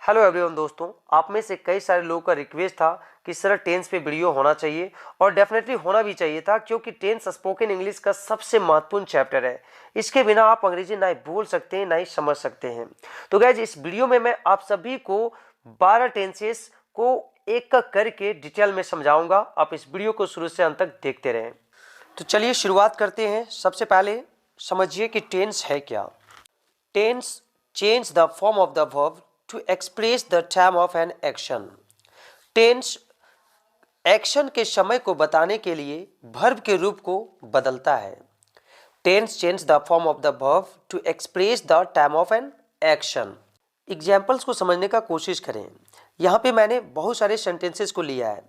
Hello everyone दोस्तों, आप में से कई सारे लोगों का रिक्वेस्ट था कि सर टेंस पे वीडियो होना चाहिए और डेफिनेटली होना भी चाहिए था, क्योंकि टेंस स्पोकन इंग्लिश का सबसे महत्वपूर्ण चैप्टर है। इसके बिना आप अंग्रेजी ना ही बोल सकते हैं ना ही समझ सकते हैं। तो गाइज, इस वीडियो में मैं आप सभी को 12 टेंसेस को एक एक करके डिटेल में समझाऊंगा। आप इस वीडियो को शुरू से अंत तक देखते रहें। तो चलिए शुरुआत करते हैं। सबसे पहले समझिए कि टेंस है क्या। Tense change the form of the verb to express the time of an action. Tense action के समय को बताने के लिए वर्ब के रूप को बदलता है। Tense change the form of the verb to express the time of an action. Examples को समझने का कोशिश करें। यहाँ पे मैंने बहुत सारे सेंटेंसेस को लिया है,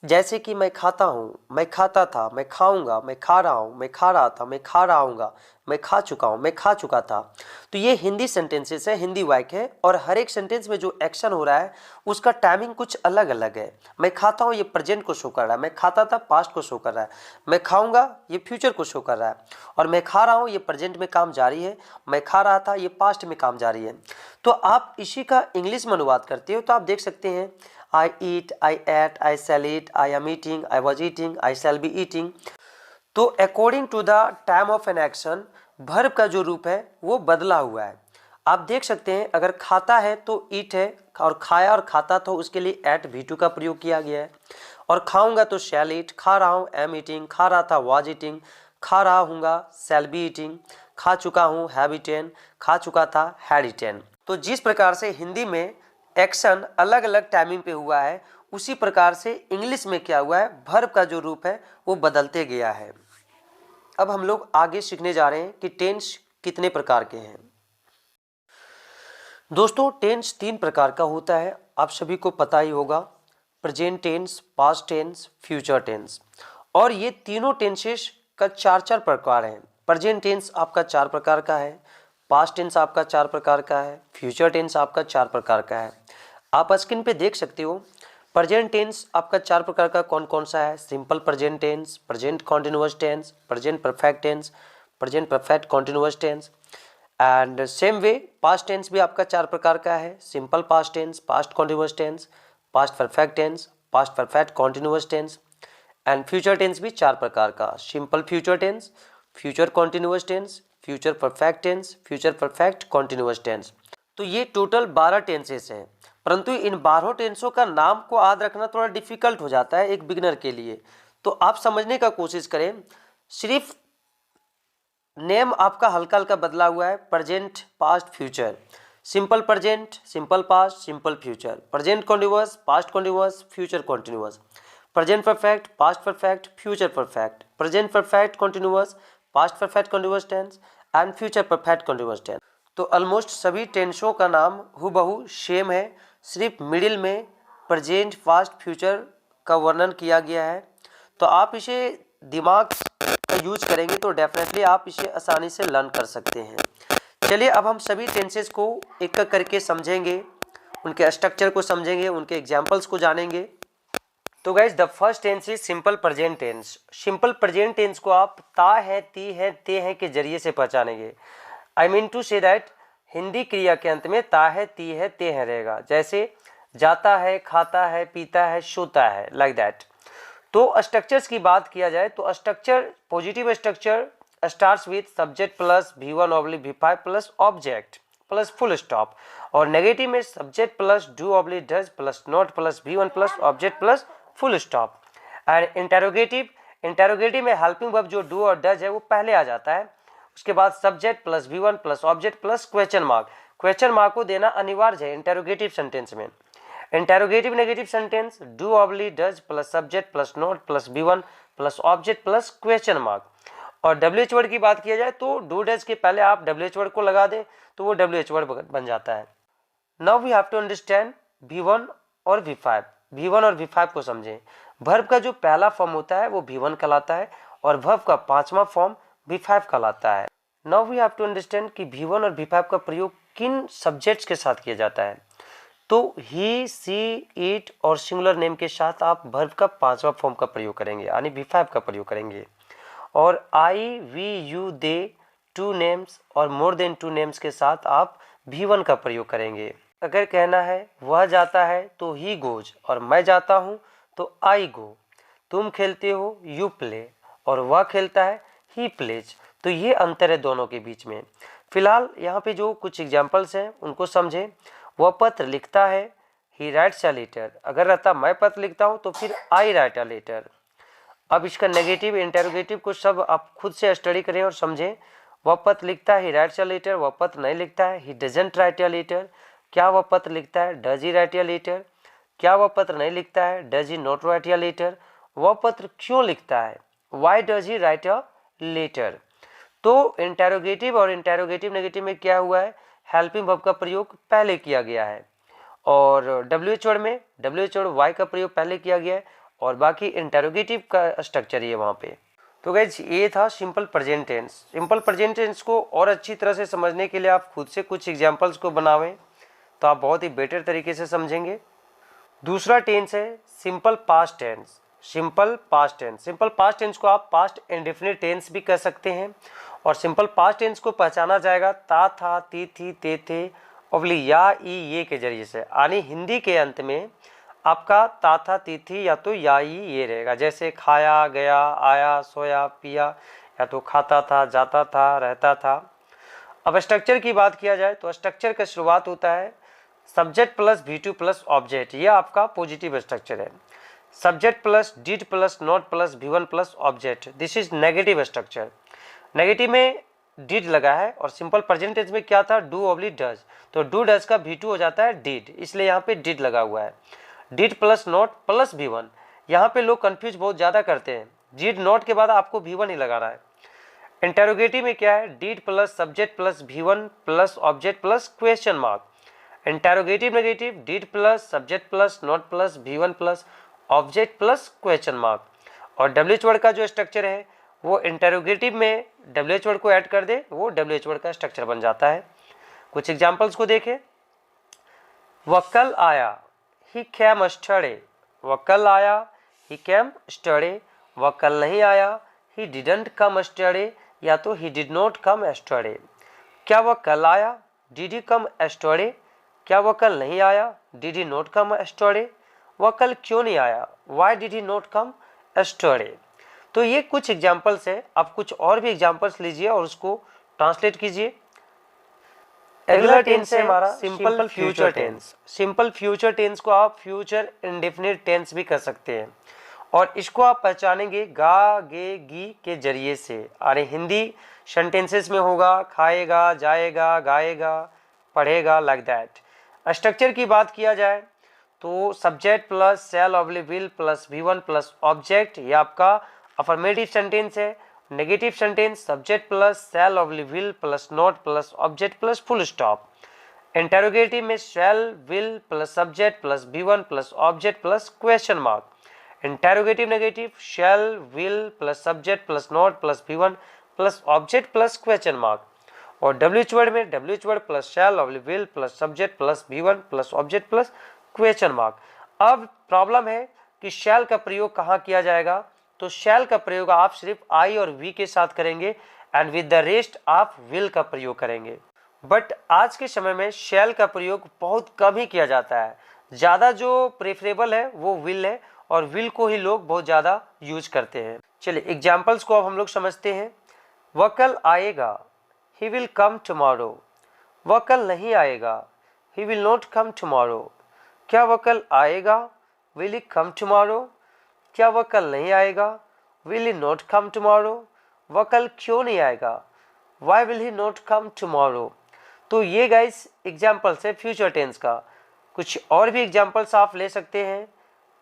जैसे कि मैं खाता हूँ, मैं खाता था, मैं खाऊंगा, मैं खा रहा हूँ, मैं खा रहा था, मैं खा रहा हूँगा, मैं खा चुका हूँ, मैं खा चुका था। तो ये हिंदी सेंटेंसेस है, हिंदी वाक्य है, और हर एक सेंटेंस में जो एक्शन हो रहा है उसका टाइमिंग कुछ अलग अलग है। मैं खाता हूँ ये प्रेजेंट को शो कर रहा है, मैं खाता था पास्ट को शो कर रहा है, मैं खाऊंगा ये फ्यूचर को शो कर रहा है, और मैं खा रहा हूँ ये प्रेजेंट में काम जारी है, मैं खा रहा था ये पास्ट में काम जारी है। तो आप इसी का इंग्लिश में अनुवाद करते हो तो आप देख सकते हैं, I eat, I ate, I shall eat, I am eating, I was eating, I shall be eating। तो according to the time of an action verb का जो रूप है वो बदला हुआ है। आप देख सकते हैं, अगर खाता है तो ईट है, और खाया और खाता तो उसके लिए एट V2 का प्रयोग किया गया है, और खाऊंगा तो शैल ईट, खा रहा हूँ एम ईटिंग, खा रहा था वाज ईटिंग, खा रहा हूँगा शैल बी ईटिंग, खा चुका हूँ हैव ईटेन, खा चुका था हैड ईटेन। तो जिस प्रकार से हिंदी में एक्शन अलग अलग टाइमिंग पे हुआ है, उसी प्रकार से इंग्लिश में क्या हुआ है, वर्ब का जो रूप है वो बदलते गया है। अब हम लोग आगे सीखने जा रहे हैं कि टेंस कितने प्रकार के हैं। दोस्तों, टेंस 3 प्रकार का होता है, आप सभी को पता ही होगा। Present tense, past tense, future tense. और ये तीनों टेंसेस का 4 प्रकार हैं। प्रेजेंट टेंस आपका 4 प्रकार का है, पास्ट टेंस आपका 4 प्रकार का है, फ्यूचर टेंस आपका 4 प्रकार का है। आप स्क्रीन पे देख सकते हो। प्रेजेंट टेंस आपका 4 प्रकार का कौन कौन सा है? Simple present tense, present continuous tense, present perfect tense, present perfect continuous tense. And same way past tense भी आपका 4 प्रकार का है, simple past tense, past continuous tense, past perfect tense, past perfect continuous tense. And future tense भी 4 प्रकार का, simple future tense, future continuous tense, future perfect tense, future perfect continuous tense. तो ये टोटल 12 टेंसेस हैं, परंतु इन 12 टेंसों का नाम को याद रखना थोड़ा डिफिकल्ट हो जाता है एक बिगिनर के लिए। तो आप समझने का कोशिश करें। सिर्फ नेम आपका हल्का हल्का बदला हुआ है, present, past, future. Simple present, simple past, simple future, present continuous, past continuous, future continuous, present perfect, past perfect, future perfect, present perfect continuous, past perfect continuous tense and future perfect continuous tense. तो almost सभी टेंसों का नाम हूबहू same है, सिर्फ middle में present, past, future का वर्णन किया गया है। तो आप इसे दिमाग का यूज करेंगे तो डेफिनेटली आप इसे आसानी से लर्न कर सकते हैं। चलिए अब हम सभी टेंसेस को एक एक करके समझेंगे, उनके स्ट्रक्चर को समझेंगे, उनके एग्जाम्पल्स को जानेंगे। तो guys, the first tense is simple present tense. Simple present tense को आप ता है, ती है, ते है के जरिए से पहचानेंगे। I mean to say that Hindi क्रिया के अंत में ता है, ती है, ते है रहेगा, जैसे जाता है, खाता है, पीता है, सोता है, लाइक दैट। तो स्ट्रक्चर्स की बात किया जाए तो structure, positive structure starts with subject plus V1 oblique V5 plus object plus full stop, और नेगेटिव में subject plus do oblique does plus not plus V1 plus object plus full stop. And interrogative में helping verb जो do और does है वो पहले आ जाता है, उसके बाद subject plus V1 plus object plus question mark. Question mark को देना अनिवार्य है इंटेरोगेटिव सेंटेंस में। Interrogative negative sentence do oblique does plus subject plus not plus V1 plus object plus question mark. और WH वर्ड की बात किया जाए तो डू डज के पहले आप WH वर्ड को लगा दें तो वो WH वर्ड बन जाता है। Now we have to understand V1 और V5। V1 और V5 को समझें। वर्ब का जो पहला फॉर्म होता है वो V1 कहलाता है, और वर्ब का 5वां फॉर्म V5 कहलाता है। Now we have to understand कि V1 और V5 का प्रयोग किन सब्जेक्ट्स के साथ किया जाता है। तो ही, सी, इट और सिंगुलर नेम के साथ आप वर्ब का 5वां फॉर्म का प्रयोग करेंगे, यानी V5 का प्रयोग करेंगे। और I, we, you, they, 2 names और मोर देन 2 नेम्स के साथ आप V1 का प्रयोग करेंगे। अगर कहना है वह जाता है तो ही गोज, और मैं जाता हूँ तो आई गो। तुम खेलते हो यू प्ले, और वह खेलता है ही प्लेज। तो ये अंतर है दोनों के बीच में। फिलहाल यहाँ पे जो कुछ एग्जाम्पल्स हैं उनको समझें। वह पत्र लिखता है, ही राइट्स अ लेटर। अगर रहता मैं पत्र लिखता हूँ तो फिर आई राइट अ लेटर। अब इसका नेगेटिव इंटेरोगेटिव को सब आप खुद से स्टडी करें और समझें। वह पत्र लिखता है, ही राइट्स अ लेटर। वह पत्र नहीं लिखता है, he doesn't write a letter. क्या वह पत्र लिखता है, does he write a letter. क्या वह पत्र नहीं लिखता है, does he not write a letter. वह पत्र क्यों लिखता है, why does he write a letter. तो इंटेरोगेटिव और इंटेरोगेटिव नेगेटिव में क्या हुआ है, हेल्पिंग वर्ब का प्रयोग पहले किया गया है, और डब्ल्यूएच वर्ड में डब्ल्यूएच वर्ड वाई का प्रयोग पहले किया गया है, और बाकी इंटेरोगेटिव का स्ट्रक्चर ये वहाँ पे। तो गाइज ये था simple present tense. Simple present tense को और अच्छी तरह से समझने के लिए आप खुद से कुछ एग्जाम्पल्स को बनावें तो आप बहुत ही बेटर तरीके से समझेंगे। दूसरा टेंस है simple past tense. Simple past tense, simple past tense को आप पास्ट इंडेफिनिट टेंस भी कह सकते हैं। और सिंपल पास्ट टेंस को पहचाना जाएगा ता था ती थी ते थे ओवली या ई ये के जरिए से। यानी हिंदी के अंत में आपका ता था ती थी या तो या ई ये रहेगा, जैसे खाया गया, आया, सोया, पिया, या तो खाता था, जाता था, रहता था। अब स्ट्रक्चर की बात किया जाए तो स्ट्रक्चर का शुरुआत होता है subject plus V2 plus object. यह आपका पॉजिटिव स्ट्रक्चर है। Subject plus did plus not plus V1 plus object, this is negative structure. Negative में डिड लगा है, और सिंपल प्रेजेंट टेंस में क्या था, डू ऑब्लिक डज। तो डू डज का V2 हो जाता है डिड, इसलिए यहाँ पे डिड लगा हुआ है। Did plus not plus V1, यहाँ पे लोग कंफ्यूज बहुत ज़्यादा करते हैं। डिड नॉट के बाद आपको V1 ही लगाना है। इंटेरोगेटिव में क्या है, did plus subject plus V1 plus object plus question mark. Interrogative negative did plus subject plus not plus V1 plus object plus question mark. और डब्ल्यूएच वर्ड का जो स्ट्रक्चर है वो इंटेरोगेटिव में डब्ल्यूएच वर्ड को ऐड कर दे, वो WH word का स्ट्रक्चर बन जाता है। कुछ एग्जांपल्स को देखें। वह कल आया, ही केम स्टडे। वह कल आया, ही केम स्टडे। वह कल नहीं आया, ही डिडंट कम स्टडे, या तो ही डिड नॉट कम स्टडे। क्या वह कल आया, डिड ही कम स्टडे। क्या वह कल नहीं आया, डिड ही नॉट कम स्टडे। वह कल क्यों नहीं आया, वाई डिड ही नॉट कम स्टडे। तो ये कुछ एग्जाम्पल्स है। आप कुछ और भी एग्जाम्पल्स लीजिए और उसको ट्रांसलेट कीजिए। अगला टेंस है हमारा simple future tense. Simple future tense को आप फ्यूचर इंडेफिनिट टेंस भी कर सकते हैं, और इसको आप पहचानेंगे गा गे गी के जरिए से। अरे हिंदी सेंटेंसेस में होगा खाएगा, जाएगा, गाएगा, पढ़ेगा, लाइक दैट। स्ट्रक्चर की बात किया जाए तो subject plus shall oblique will plus V1 plus object, ये आपका अफर्मेटिव सेंटेंस है। Negative sentence subject plus shall oblique will plus not plus object plus full stop. Interrogative में shall will plus subject plus V1 plus object plus question mark. Interrogative negative shall will plus subject plus not plus V1 plus object plus question mark. और WH word में WH word plus shall oblique will plus subject plus V1 plus object plus question mark. अब problem है कि शैल का प्रयोग कहाँ किया जाएगा, तो शैल का प्रयोग आप सिर्फ आई और वी के साथ करेंगे, एंड विद द रेस्ट आप विल का प्रयोग करेंगे। बट आज के समय में शैल का प्रयोग बहुत कम ही किया जाता है। ज़्यादा जो प्रेफरेबल है वो विल है, और विल को ही लोग बहुत ज़्यादा यूज करते हैं। चलिए एग्जाम्पल्स को अब हम लोग समझते हैं। वह कल आएगा, ही विल कम टुमारो। वह कल नहीं आएगा, ही विल नॉट कम टुमारो। क्या वह कल आएगा, विल ही कम टुमारो। क्या वह कल नहीं आएगा, will he not come tomorrow. वह कल क्यों नहीं आएगा, why will he not come tomorrow. तो ये गाइस एग्जाम्पल्स है फ्यूचर टेंस का। कुछ और भी एग्जाम्पल्स आप ले सकते हैं।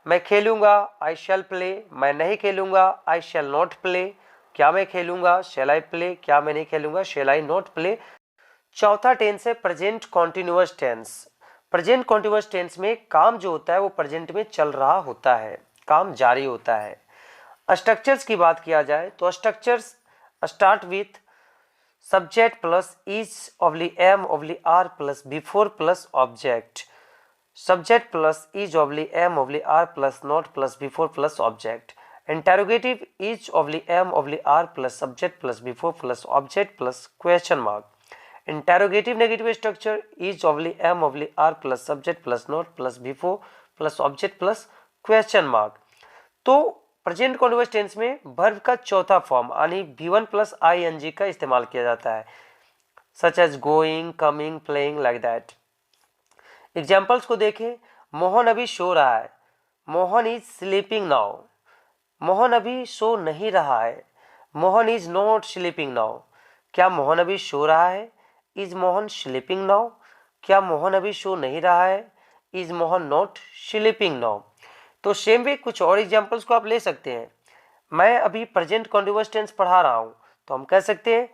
मैं खेलूंगा, आई शैल प्ले। मैं नहीं खेलूंगा, आई शैल नॉट प्ले। क्या मैं खेलूंगा, शैल आई प्ले। क्या मैं नहीं खेलूंगा, शैल आई नॉट प्ले। चौथा टेंस है present continuous tense. Present continuous tense में काम जो होता है वो प्रेजेंट में चल रहा होता है, काम जारी होता है। स्ट्रक्चर्स की बात किया जाए तो structures start with subject plus is oblique am oblique are plus before plus object. Subject plus is oblique am oblique are plus not plus before plus object. Interrogative is oblique am oblique are plus subject plus before plus object plus question mark. Interrogative negative structure is oblique am oblique are plus subject plus not plus before plus object plus question mark. तो present continuous tense में verb का चौथा form यानी V1 plus ing का इस्तेमाल किया जाता है, such as going, coming, playing, like that. Examples को देखें। मोहन अभी सो रहा है, Mohan is sleeping now. Mohan अभी सो नहीं रहा है, Mohan is not sleeping now. क्या मोहन अभी सो रहा है? Is Mohan sleeping now. क्या मोहन अभी सो नहीं रहा है? Is Mohan not sleeping now. तो सेम वे कुछ और एग्जाम्पल्स को आप ले सकते हैं। मैं अभी प्रेजेंट कॉन्टिन्यूअस टेंस पढ़ा रहा हूं, तो हम कह सकते हैं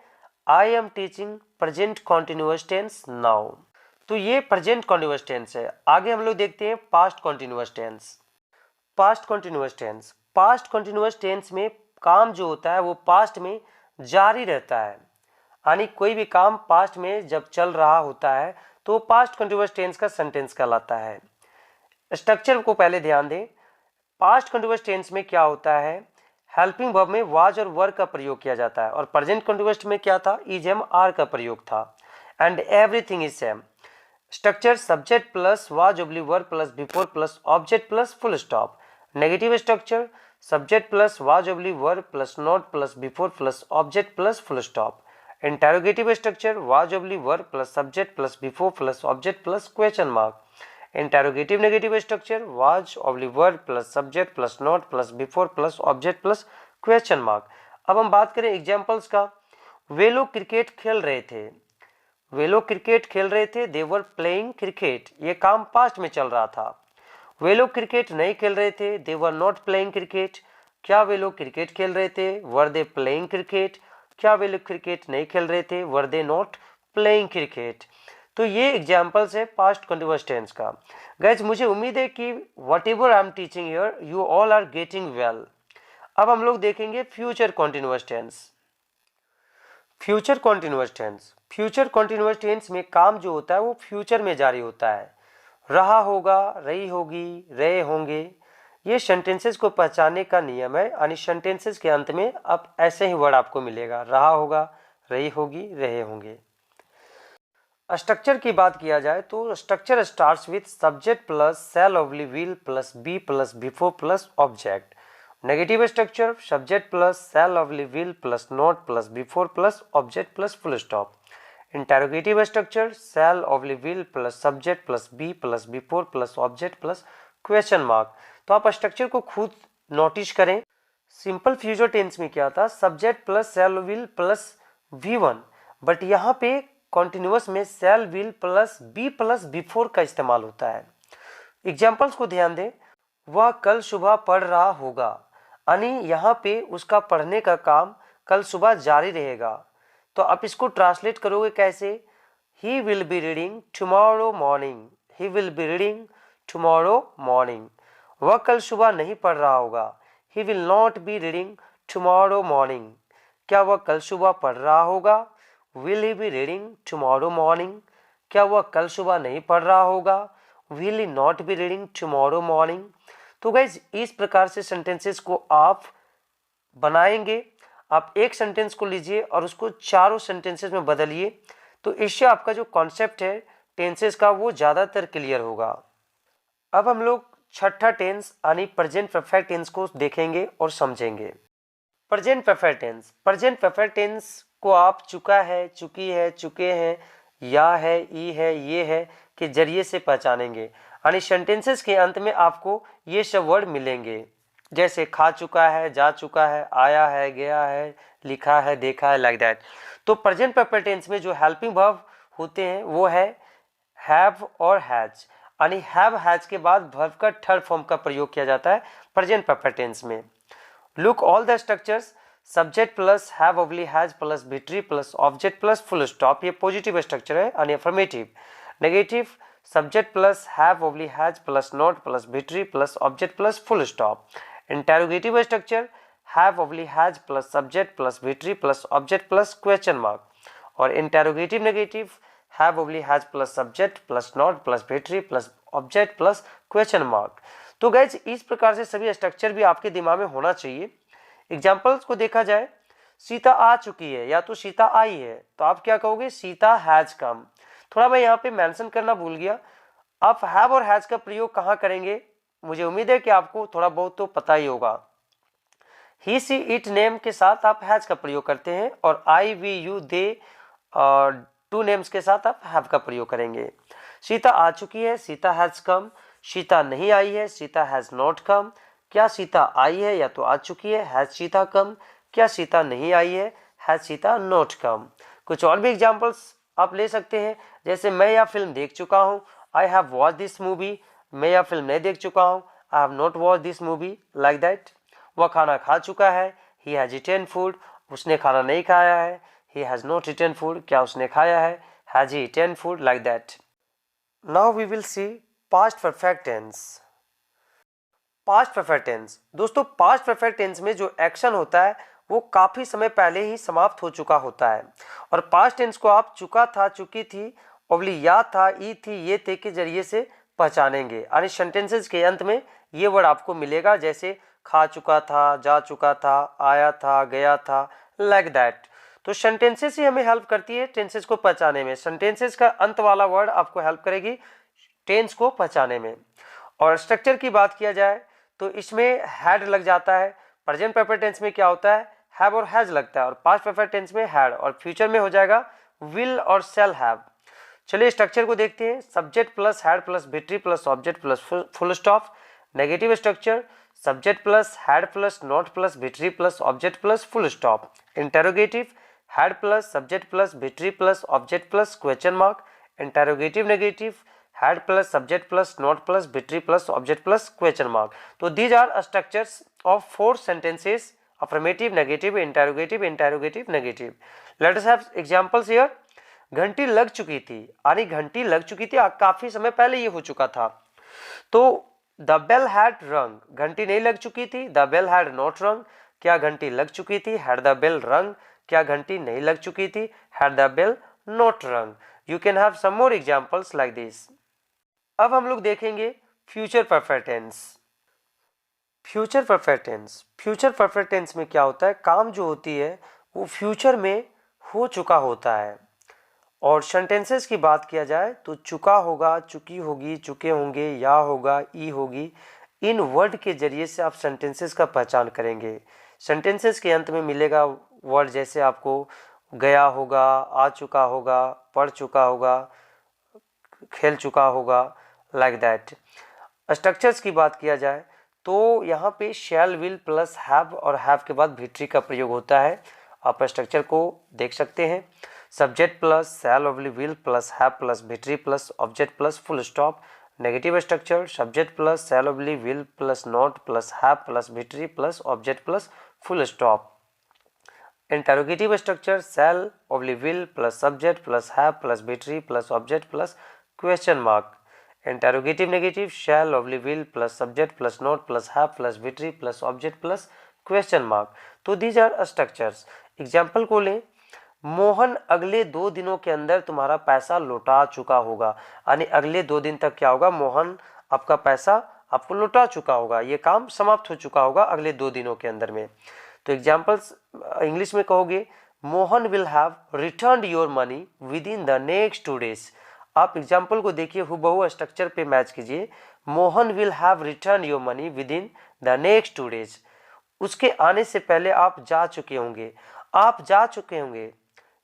I am teaching present continuous tense now. तो ये प्रेजेंट कॉन्टिन्यूअस टेंस है। आगे हम लोग देखते हैं past continuous tense. Past continuous tense, past continuous tense में काम जो होता है वो पास्ट में जारी रहता है, यानी कोई भी काम पास्ट में जब चल रहा होता है तो पास्ट कॉन्टिन्यूअस टेंस का सेंटेंस कहलाता है। स्ट्रक्चर को पहले ध्यान दें। पास्ट कॉन्टिन्यूअस टेंस में क्या होता है, हेल्पिंग वर्ब में वाज और वर का प्रयोग किया जाता है, और प्रेजेंट कॉन्टिन्यूअस में क्या था, इज एम आर का प्रयोग था। And everything is same. Structure subject plus was oblique were plus before plus object plus full stop. Negative structure subject plus was oblique were plus not plus before plus object plus full stop. Interrogative structure was oblique were plus subject plus before plus object plus question mark. Interrogative negative structure was oblique were plus subject plus not plus before plus object plus question mark. अब हम बात करें examples का। वे लोग cricket खेल रहे थे, वे लोग क्रिकेट खेल रहे थे, दे वर प्लेइंग क्रिकेट। ये काम पास्ट में चल रहा था। वे लोग क्रिकेट नहीं खेल रहे थे, दे वर नॉट प्लेइंग क्रिकेट। क्या वे लोग क्रिकेट खेल रहे थे, वर दे प्लेइंग क्रिकेट। क्या वे लोग क्रिकेट नहीं खेल रहे थे, were they not playing cricket. तो ये एग्जाम्पल्स है पास्ट कंटिन्यूअस टेंस का। गाइज मुझे उम्मीद है कि whatever I am teaching here you all are getting well. अब हम लोग देखेंगे future continuous tense. Future continuous tense, future continuous tense में काम जो होता है वो फ्यूचर में जारी होता है। रहा होगा, रही होगी, रहे होंगे, ये सेंटेंसेस को पहचानने का नियम है। यानी सेंटेंसेस के अंत में अब ऐसे ही वर्ड आपको मिलेगा, रहा होगा, रही होगी, रहे होंगे। स्ट्रक्चर की बात किया जाए तो structure starts with subject plus shall oblique will plus be plus before plus object. Negative structure subject plus shall oblique will plus not plus before plus object plus full stop. Interrogative structure shall oblique will plus subject plus be plus before plus object plus question mark. तो आप structure को खुद notice करें। Simple future tense में क्या था, subject plus shall will plus V1, but यहाँ पे कॉन्टिन्यूअस में shall will plus be plus before का इस्तेमाल होता है। एग्जाम्पल्स को ध्यान दें। वह कल सुबह पढ़ रहा होगा, यानी यहाँ पे उसका पढ़ने का काम कल सुबह जारी रहेगा। तो आप इसको ट्रांसलेट करोगे कैसे, he will be reading tomorrow morning, he will be reading tomorrow morning. वह कल सुबह नहीं पढ़ रहा होगा, he will not be reading tomorrow morning. क्या वह कल सुबह पढ़ रहा होगा, will he be reading tomorrow morning. क्या वह कल सुबह नहीं पढ़ रहा होगा, will he not be reading tomorrow morning. तो गाइज इस प्रकार से सेंटेंसेस को आप बनाएंगे। आप एक सेंटेंस को लीजिए और उसको चारों सेंटेंसेस में बदलिए, तो इससे आपका जो कॉन्सेप्ट है टेंसेस का वो ज़्यादातर क्लियर होगा। अब हम लोग छठा टेंस यानी प्रेजेंट परफेक्ट टेंस को देखेंगे और समझेंगे। Present perfect tense, present perfect tense को आप चुका है, चुकी है, चुके हैं, या है, ई है, ये है के जरिए से पहचानेंगे। यानी सेंटेंसेस के अंत में आपको ये सब वर्ड मिलेंगे, जैसे खा चुका है, जा चुका है, आया है, गया है, लिखा है, देखा है, लाइक दैट। तो प्रेजेंट परफेक्ट टेंस में जो हेल्पिंग वर्ब होते हैं वो है हैव और हैज। यानी हैव हैज के बाद वर्ब का थर्ड फॉर्म का प्रयोग किया जाता है प्रेजेंट परफेक्ट टेंस में। Look all the structures subject plus have oblique has plus be plus object plus full stop, ये पॉजिटिव स्ट्रक्चर है यानी affirmative. Negative subject plus have oblique has plus not plus be plus object plus full stop. Interrogative structure have oblique has plus subject plus be plus object plus question mark. और interrogative negative have oblique has plus subject plus not plus be plus object plus question mark. तो guys इस प्रकार से सभी structure भी आपके दिमाग में होना चाहिए। एग्जाम्पल्स को देखा जाए, सीता आ चुकी है या तो सीता आई है, तो आप क्या कहोगे, सीता हैज कम। थोड़ा मैं यहाँ पे मेंशन करना भूल गया, आप हैव और हैज का प्रयोग कहाँ करेंगे, मुझे उम्मीद है कि आपको थोड़ा बहुत तो पता ही होगा। ही सी इट नेम के साथ आप हैज का प्रयोग करते हैं और I we you they two names के साथ आप हैव का प्रयोग करेंगे। सीता आ चुकी है, सीता हैज कम। सीता नहीं आई है, सीता हैज नॉट कम। क्या सीता आई है या तो आ चुकी है, हैज सीता कम। क्या सीता नहीं आई है, हैज सीता नॉट कम। कुछ और भी एग्जाम्पल्स आप ले सकते हैं, जैसे मैं यह फिल्म देख चुका हूँ, I have watch this movie. मैं यह फिल्म नहीं देख चुका हूँ, I have not watch this movie, like that. वह खाना खा चुका है, ही हैज ईटेन फूड। उसने खाना नहीं खाया है, he has not eaten food। क्या उसने खाया है, has he eaten food, like that। Now we will see past perfect tense। past perfect tense दोस्तों, past perfect tense में जो एक्शन होता है वो काफी समय पहले ही समाप्त हो चुका होता है, और past tense को आप चुका था, चुकी थी, ओबली या था, ई थी, ये थे के जरिए से पहचानेंगे। यानी सेंटेंसेस के अंत में ये वर्ड आपको मिलेगा, जैसे खा चुका था, जा चुका था, आया था, गया था, लाइक दैट। तो सेंटेंसेस ही हमें हेल्प करती है टेंसेस को पहचाने में। सेंटेंसेस का अंत वाला वर्ड आपको हेल्प करेगी टेंस को पहचाने में। और स्ट्रक्चर की बात किया जाए तो इसमें हैड लग जाता है। प्रेजेंट परफेक्ट टेंस में क्या होता है, हैव और हैज लगता है, और पास्ट परफेक्ट टेंस में हैड, और फ्यूचर में हो जाएगा विल और शैल हैव। चलिए स्ट्रक्चर को देखते हैं। Subject plus had plus V three plus object plus full stop. Negative structure, subject plus had plus not plus V three plus object plus full stop. Interrogative, had plus subject plus V three plus object plus question mark. Interrogative negative, had plus subject plus not plus V three plus object plus question mark. तो these are structures of 4 sentences, affirmative, negative, interrogative, interrogative, negative। let us have examples here। घंटी लग चुकी थी, यानी घंटी लग चुकी थी, काफी समय पहले ये हो चुका था। तो द बेल हैड रंग, घंटी नहीं लग चुकी थी, द बेल हैड नॉट रंग। क्या घंटी लग चुकी थी, हैड द बेल रंग। क्या घंटी नहीं लग चुकी थी, had the bell not rung. You can have some more examples like this. अब हम लोग देखेंगे future perfect tense. Future perfect tense, future perfect tense में क्या होता है, काम जो होती है वो फ्यूचर में हो चुका होता है। और सेंटेंसेस की बात किया जाए तो चुका होगा, चुकी होगी, चुके होंगे, या होगा, ई होगी, इन वर्ड के जरिए से आप सेंटेंसेस का पहचान करेंगे। सेंटेंसेस के अंत में मिलेगा वर्ड, जैसे आपको गया होगा, आ चुका होगा, पढ़ चुका होगा, खेल चुका होगा, लाइक दैट। स्ट्रक्चर्स की बात किया जाए तो यहाँ पे शैल, विल प्लस हैव, और हैव के बाद भिट्री का प्रयोग होता है। आप स्ट्रक्चर को देख सकते हैं। Subject plus shall oblique will plus have plus V three plus object plus full stop. Negative structure, subject plus shall oblique will plus not plus have plus V three plus object plus full stop. Interrogative structure, shall oblique will plus subject plus have plus V three plus object plus question mark. Interrogative negative, shall oblique will plus subject plus not plus have plus V three plus object plus question mark. तो these are structures. Example को लें, मोहन अगले 2 दिनों के अंदर तुम्हारा पैसा लौटा चुका होगा। यानी अगले 2 दिन तक क्या होगा, मोहन आपका पैसा आपको लौटा चुका होगा, ये काम समाप्त हो चुका होगा अगले 2 दिनों के अंदर में। तो एग्जाम्पल्स इंग्लिश में कहोगे, Mohan will have return your money with in the next 2 days। आप एग्जाम्पल को देखिए, हुबहू स्ट्रक्चर पे मैच कीजिए। Mohan will have return your money with in the next 2 days। उसके आने से पहले आप जा चुके होंगे, आप जा चुके होंगे।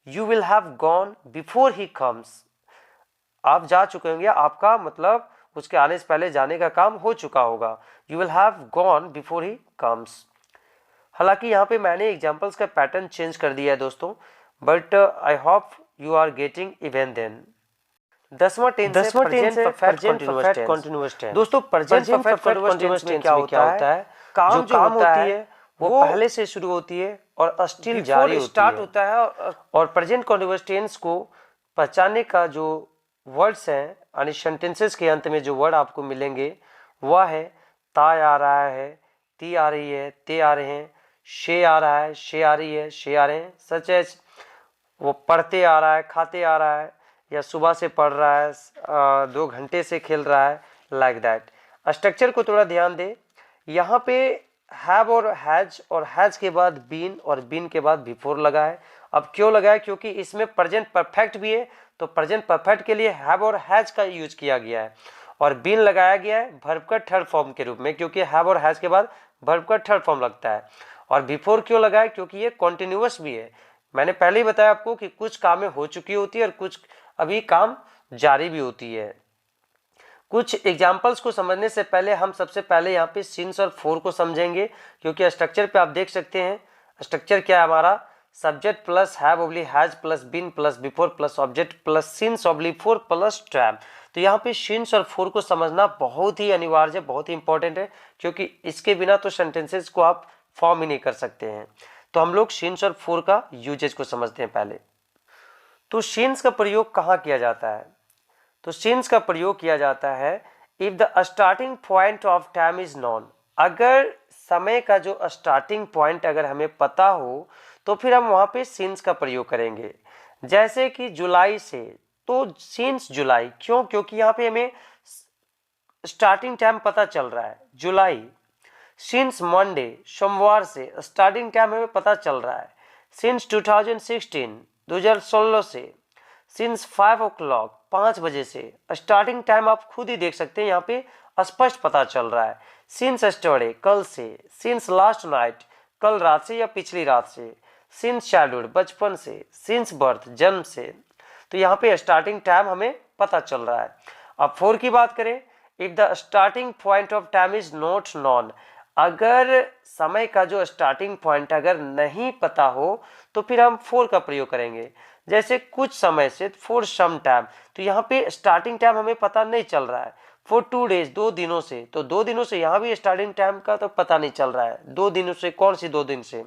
You will have gone before he comes. आप जा चुके होंगे, आपका मतलब उसके आने से पहले जाने का काम हो चुका होगा। You will have gone before he comes. हालांकि यहाँ पे मैंने एग्जाम्पल्स का पैटर्न चेंज कर दिया है दोस्तों, but I hope you are getting even then. 10वां टेंस है प्रेजेंट परफेक्ट कंटीन्यूअस टेंस। दोस्तों प्रेजेंट परफेक्ट कंटीन्यूअस टेंस में क्या होता है, काम जो होती है वो पहले से शुरू होती है और स्टिल जारी होती है, स्टार्ट होता है। और प्रेजेंट कंटीन्यूअस टेंस को पहचानने का जो वर्ड्स हैं, यानी सेंटेंसेस के अंत में जो वर्ड आपको मिलेंगे वह है ताय आ रहा है, ती आ रही है, ते आ रहे हैं, शे आ रहा है, शे आ रही है, शे आ रहे हैं। सच एज वो पढ़ते आ रहा है, खाते आ रहा है, या सुबह से पढ़ रहा है, 2 घंटे से खेल रहा है, लाइक दैट। स्ट्रक्चर को थोड़ा ध्यान दे। यहाँ पे हैव और हैज के बाद बीन और बीन के बाद बिफोर लगा है। अब क्यों लगा है? क्योंकि इसमें प्रेजेंट परफेक्ट भी है, तो प्रेजेंट परफेक्ट के लिए हैव और हैज का यूज किया गया है, और बीन लगाया गया है वर्ब का थर्ड फॉर्म के रूप में, क्योंकि हैव और हैज के बाद वर्ब का थर्ड फॉर्म लगता है। और बिफोर क्यों लगा है? क्योंकि ये कॉन्टिन्यूअस भी है। मैंने पहले ही बताया आपको कि कुछ कामें हो चुकी होती है और कुछ अभी काम जारी भी होती है। कुछ एग्जाम्पल्स को समझने से पहले हम सबसे पहले यहाँ पे सिंस और फोर को समझेंगे, क्योंकि स्ट्रक्चर पे आप देख सकते हैं स्ट्रक्चर क्या है हमारा, subject plus have oblique has plus been plus before plus object plus since oblique for plus tab. तो यहाँ पे सिंस और फोर को समझना बहुत ही अनिवार्य है, बहुत ही इंपॉर्टेंट है, क्योंकि इसके बिना तो सेंटेंसेस को आप फॉर्म ही नहीं कर सकते हैं। तो हम लोग सिंस और फोर का यूजेज को समझते हैं पहले। तो सिंस का प्रयोग कहाँ किया जाता है? तो सिंस का प्रयोग किया जाता है if the starting point of time is known. अगर समय का जो स्टार्टिंग पॉइंट अगर हमें पता हो तो फिर हम वहां पे सिंस का प्रयोग करेंगे। जैसे कि जुलाई से, तो सिंस जुलाई, क्यों? क्योंकि यहाँ पे हमें स्टार्टिंग टाइम पता चल रहा है जुलाई। सिंस मंडे, सोमवार से स्टार्टिंग टाइम हमें पता चल रहा है। सिंस 2016 से, सिंस 5 o'clock 5 बजे से, स्टार्टिंग टाइम आप खुद ही देख सकते हैं, यहाँ पे स्पष्ट पता चल रहा है। सिंस स्टरडे, कल से। सिंस लास्ट नाइट, कल रात से या पिछली रात से। सिंस चाइल्डहुड, बचपन से। सिंस बर्थ, जन्म से। तो यहाँ पे स्टार्टिंग टाइम हमें पता चल रहा है। अब फोर की बात करें, if the starting point of time is not non. अगर समय का जो स्टार्टिंग पॉइंट अगर नहीं पता हो तो फिर हम फोर का प्रयोग करेंगे। जैसे कुछ समय से, फॉर सम टाइम, तो यहाँ पे स्टार्टिंग टाइम हमें पता नहीं चल रहा है। फॉर 2 days, 2 दिनों से, तो 2 दिनों से यहाँ भी स्टार्टिंग टाइम का तो पता नहीं चल रहा है। 2 दिनों से, कौन सी 2 दिन से?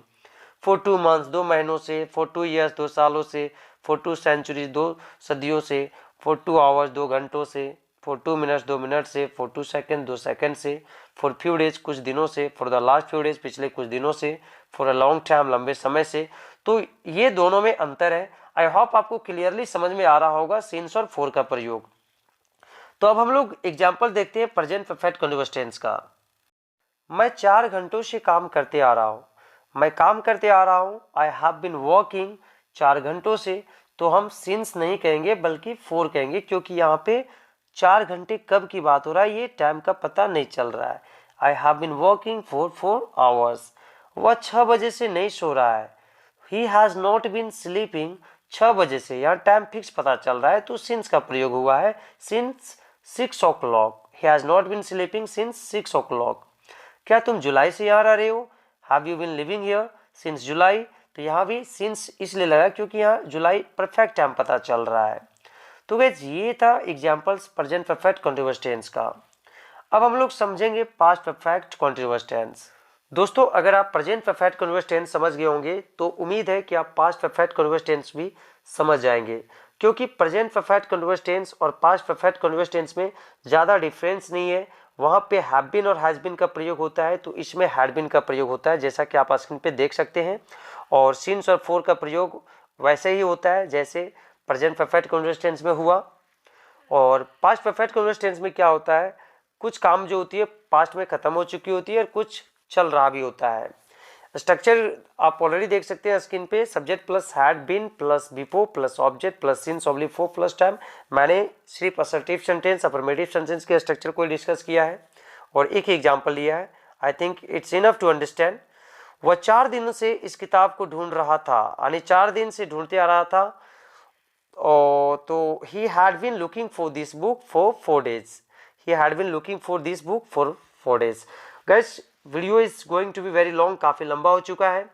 फॉर 2 months, 2 महीनों से। फॉर 2 years, 2 सालों से। फॉर 2 centuries, 2 सदियों से। फॉर 2 hours, 2 घंटों से। फॉर 2 minutes, 2 मिनट से। फॉर 2 seconds, 2 सेकंड से। फॉर फ्यू डेज, कुछ दिनों से। For the last few days, पिछले कुछ दिनों से। फॉर अ लॉन्ग टाइम, लंबे समय से। तो ये दोनों में अंतर है। आई होप आपको क्लियरली समझ में आ रहा होगा सिंस और फोर का प्रयोग। तो अब हम लोग एग्जाम्पल देखते हैं प्रेजेंट परफेक्ट कंटीन्यूअस टेंस का। मैं 4 घंटों से काम करते आ रहा हूँ। मैं काम करते आ रहा हूँ, आई हैव बीन वर्किंग, 4 घंटों से। तो हम सिंस नहीं कहेंगे बल्कि फोर कहेंगे, क्योंकि यहाँ पे 4 घंटे कब की बात हो रहा है ये टाइम का पता नहीं चल रहा है। I have been working for 4 hours। वह 6 बजे से नहीं सो रहा है। He has not been sleeping, 6 बजे से, यहाँ टाइम फिक्स पता चल रहा है तो सिंस का प्रयोग हुआ है। Since 6 o'clock, he has not been sleeping since 6 o'clock। क्या तुम जुलाई से यहाँ रह रहे हो? Have you been living here since July. तो यहाँ भी सिंस इसलिए लगा क्योंकि यहाँ जुलाई परफेक्ट टाइम पता चल रहा है। तो गाइस ये था examples present perfect continuous tense का। अब हम लोग समझेंगे पास्ट परफेक्ट कंटीन्यूअस टेंस। दोस्तों अगर आप प्रेजेंट परफेक्ट कंटीन्यूअस टेंस समझ गए होंगे तो उम्मीद है कि आप पास्ट परफेक्ट कंटीन्यूअस टेंस भी समझ जाएंगे, क्योंकि प्रेजेंट परफेक्ट कंटीन्यूअस टेंस और पास्ट परफेक्ट कंटीन्यूअस टेंस में ज़्यादा डिफरेंस नहीं है। वहाँ पे हैव बीन और हैज बीन का प्रयोग होता है, तो इसमें हैड बीन का प्रयोग होता है, जैसा कि आप स्क्रीन पे देख सकते हैं। और सिंस और फोर का प्रयोग वैसे ही होता है जैसे प्रेजेंट परफेक्ट कंटीन्यूअस टेंस में हुआ। और पास्ट परफेक्ट कंटीन्यूअस टेंस में क्या होता है, कुछ काम जो होती है पास्ट में खत्म हो चुकी होती है और कुछ चल रहा भी होता है। स्ट्रक्चर आप ऑलरेडी देख सकते हैं स्क्रीन पे, subject plus had been plus before plus object plus since oblique for plus time. मैंने सिर्फ असर्टिव सेंटेंस अफर्मेटिव सेंटेंस के स्ट्रक्चर को डिस्कस किया है और एक ही एग्जांपल लिया है। I think it's enough to understand. वह 4 दिनों से इस किताब को ढूंढ रहा था, यानी 4 दिन से ढूंढते आ रहा था। और तो he had been looking for this book for 4 days. He had been looking for this book for 4 days. Guys, video is going to be very long, काफ़ी लंबा हो चुका है।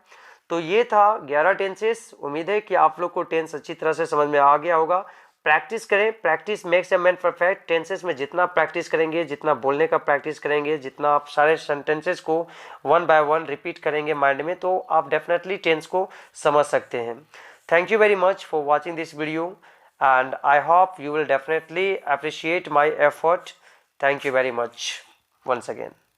तो ये था 11 टेंसेस। उम्मीद है कि आप लोग को टेंस अच्छी तरह से समझ में आ गया होगा। प्रैक्टिस करें, practice makes a man perfect. Tenses में जितना प्रैक्टिस करेंगे, जितना बोलने का प्रैक्टिस करेंगे, जितना आप सारे सेंटेंसेस को 1 by 1 रिपीट करेंगे माइंड में, तो आप डेफिनेटली टेंस को समझ सकते हैं। Thank you very much for watching this video and I hope you will definitely appreciate my effort. Thank you very much once again.